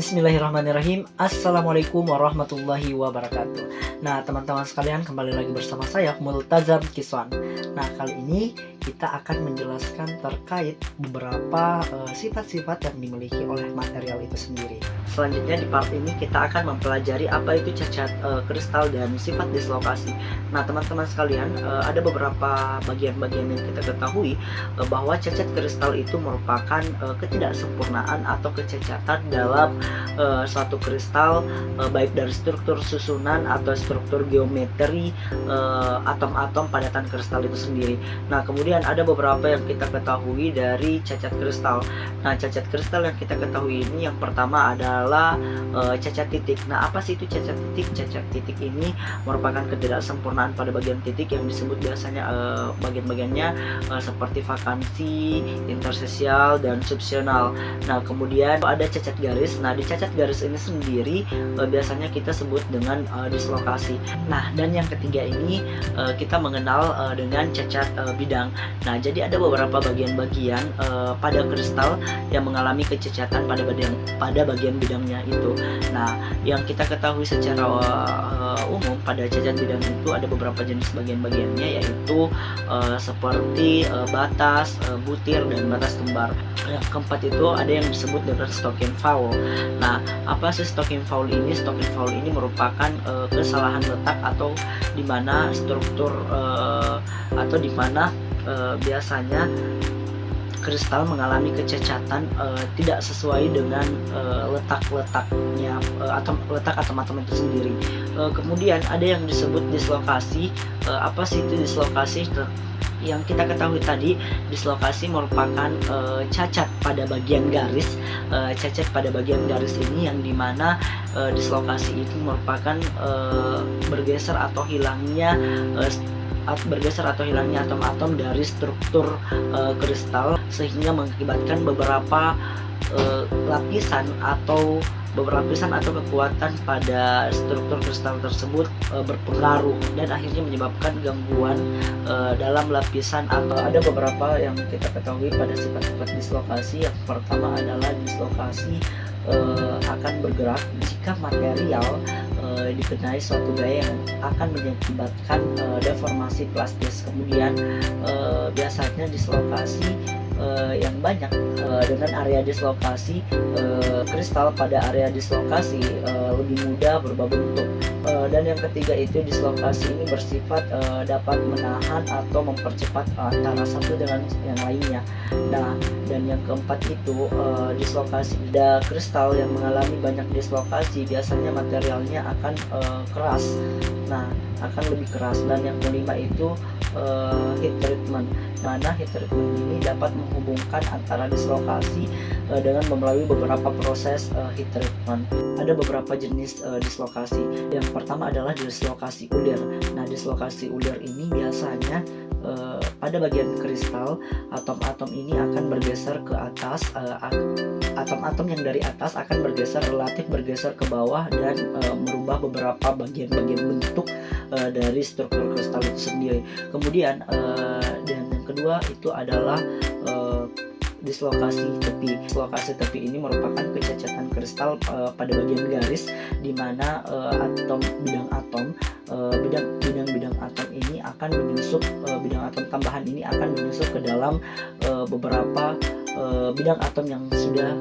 Bismillahirrahmanirrahim. Assalamualaikum warahmatullahi wabarakatuh. Nah, teman-teman sekalian, kembali lagi bersama saya Multazam Kiswan. Nah, kali ini kita akan menjelaskan terkait beberapa sifat-sifat yang dimiliki oleh material itu sendiri. Selanjutnya di part ini kita akan mempelajari apa itu cacat kristal dan sifat dislokasi. Nah, teman-teman sekalian, ada beberapa bagian-bagian yang kita ketahui bahwa cacat kristal itu merupakan ketidaksempurnaan atau kecacatan dalam suatu kristal, baik dari struktur susunan atau struktur geometri atom-atom padatan kristal itu sendiri. Nah, kemudian ada beberapa yang kita ketahui dari cacat kristal. Nah, cacat kristal yang kita ketahui ini yang pertama adalah cacat titik. Nah, apa sih itu cacat titik? Cacat titik ini merupakan ketidaksempurnaan pada bagian titik yang disebut biasanya bagian-bagiannya seperti vakansi, intersesial, dan subsional. Nah, kemudian ada cacat garis. Nah, di cacat garis ini sendiri biasanya kita sebut dengan dislokasi. Nah, dan yang ketiga ini kita mengenal dengan cacat bidang. Nah, jadi ada beberapa bagian-bagian pada kristal yang mengalami kecacatan pada bagian bidangnya itu. Nah, yang kita ketahui secara umum pada cacat bidang itu ada beberapa jenis bagian-bagiannya, yaitu seperti batas, butir, dan batas kembar. Yang keempat itu ada yang disebut dengan stocking foul. Nah, apa sih stocking foul ini? Stocking foul ini merupakan kesalahan letak atau di mana struktur atau di mana biasanya kristal mengalami kecacatan tidak sesuai dengan letak-letaknya atau letak atom-atom itu sendiri. Kemudian ada yang disebut dislokasi. Apa sih itu dislokasi? Yang kita ketahui tadi, dislokasi merupakan cacat pada bagian garis. Cacat pada bagian garis ini yang dimana dislokasi itu merupakan bergeser atau hilangnya atom-atom dari struktur kristal, sehingga mengakibatkan beberapa lapisan atau kekuatan pada struktur kristal tersebut berpengaruh dan akhirnya menyebabkan gangguan dalam lapisan. Atau ada beberapa yang kita ketahui pada sifat-sifat dislokasi. Yang pertama adalah dislokasi akan bergerak jika material dikenai suatu gaya yang akan mengakibatkan deformasi plastis. Kemudian biasanya dislokasi yang banyak dengan area dislokasi, kristal pada area dislokasi lebih mudah berubah bentuk. Dan yang ketiga itu dislokasi ini bersifat dapat menahan atau mempercepat antara satu dengan yang lainnya. Nah, dan yang keempat itu dislokasi. Pada kristal yang mengalami banyak dislokasi biasanya materialnya akan keras. Nah, akan lebih keras. Dan yang kelima itu heat treatment. Mana heat treatment ini dapat menghubungkan antara dislokasi dengan melalui beberapa proses heat treatment. Ada beberapa jenis dislokasi. Yang pertama adalah dislokasi ulir. Nah, dislokasi ulir ini biasanya pada bagian kristal atom-atom ini akan bergeser ke atas. Atom-atom yang dari atas akan relatif bergeser ke bawah dan merubah beberapa bagian-bagian bentuk dari struktur kristal itu sendiri. Kemudian dan yang kedua itu adalah dislokasi tepi. Dislokasi tepi ini merupakan kecacatan kristal pada bagian garis, di mana bidang atom ini akan menyusup, bidang atom tambahan ini akan menyusup ke dalam beberapa bidang atom yang sudah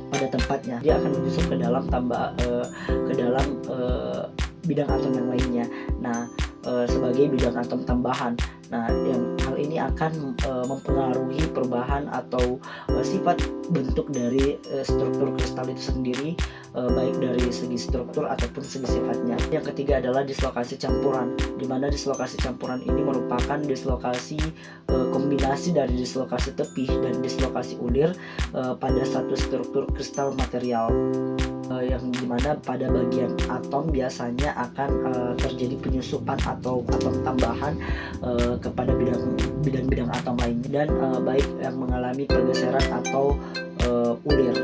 pada tempatnya. Dia akan menyusup ke dalam bidang atom yang lainnya. Nah, sebagai bidang atom tambahan. Nah, yang hal ini akan mempengaruhi perubahan atau sifat bentuk dari struktur kristal itu sendiri, baik dari segi struktur ataupun segi sifatnya. Yang ketiga adalah dislokasi campuran, di mana dislokasi campuran ini merupakan dislokasi kombinasi dari dislokasi tepi dan dislokasi ulir pada satu struktur kristal material. Yang dimana pada bagian atom biasanya akan terjadi penyusupan atau atom tambahan kepada bidang-bidang atom lainnya, dan baik yang mengalami pergeseran atau ulir.